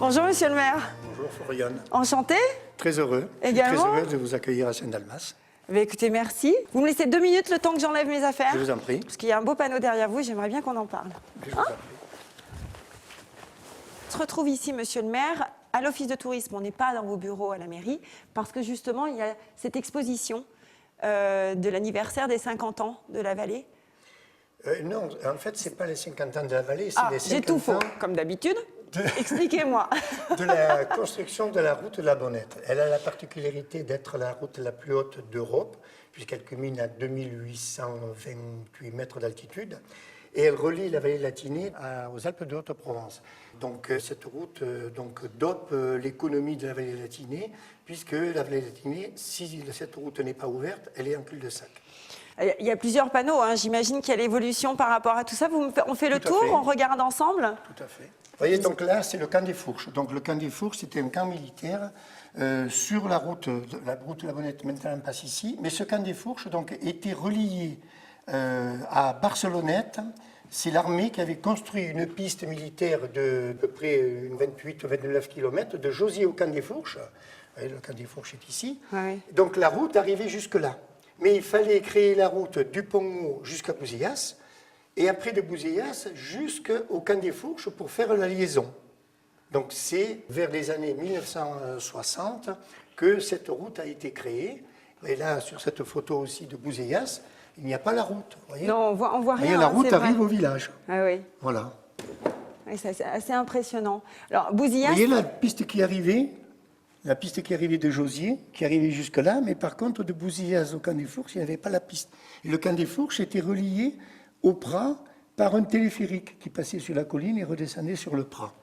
Bonjour, monsieur le maire. Bonjour Floriane. Enchanté. Très heureux. Également. Très heureux de vous accueillir à Saint-Dalmas. Écoutez, merci. Vous me laissez 2 minutes le temps que j'enlève mes affaires? Je vous en prie. Parce qu'il y a un beau panneau derrière vous, j'aimerais bien qu'on en parle. Je vous en prie. On se retrouve ici, monsieur le maire, à l'office de tourisme. On n'est pas dans vos bureaux à la mairie, parce que justement, il y a cette exposition de l'anniversaire des 50 ans de la vallée. Non, en fait, ce n'est pas les 50 ans de la vallée, c'est les 50 j'ai tout faux, ans comme d'habitude. Expliquez-moi. de la construction de la route de la Bonnette. Elle a la particularité d'être la route la plus haute d'Europe, puisqu'elle culmine à 2828 mètres d'altitude. Et elle relie la vallée latinée aux Alpes de Haute-Provence. Donc cette route dope l'économie de la vallée latinée, puisque la vallée latinée, si cette route n'est pas ouverte, elle est en cul-de-sac. Il y a plusieurs panneaux, hein. J'imagine qu'il y a l'évolution par rapport à tout ça. On fait le tour, on regarde ensemble? Tout à fait. Vous voyez, donc là, c'est le camp des Fourches. Donc le camp des Fourches, c'était un camp militaire sur la route de la Bonnette, maintenant passe ici. Mais ce camp des Fourches donc, était relié à Barcelonnette. C'est l'armée qui avait construit une piste militaire de à peu près 28 ou 29 km de Jauziers au camp des Fourches. Vous voyez, le camp des Fourches est ici. Oui. Donc la route arrivait jusque-là. Mais il fallait créer la route du Pont jusqu'à Bouzillas, et après de Bouzillas jusqu'au camp des Fourches pour faire la liaison. Donc c'est vers les années 1960 que cette route a été créée. Et là, sur cette photo aussi de Bouzillas, il n'y a pas la route. Vous voyez, non, on voit rien. la hein, route c'est arrive vrai. au village. Ah oui. Voilà. Oui, c'est assez impressionnant. Alors, Bouzillas. Vous voyez la piste qui arrivait? La piste qui arrivait de Jauziers, qui arrivait jusque-là, mais par contre, de Bouzillas au camp des Fourches, il n'y avait pas la piste. Et le camp des Fourches était relié au Prat par un téléphérique qui passait sur la colline et redescendait sur le Prat.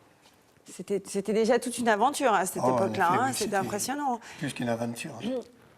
C'était déjà toute une aventure à cette époque-là, hein, c'était impressionnant. Plus qu'une aventure.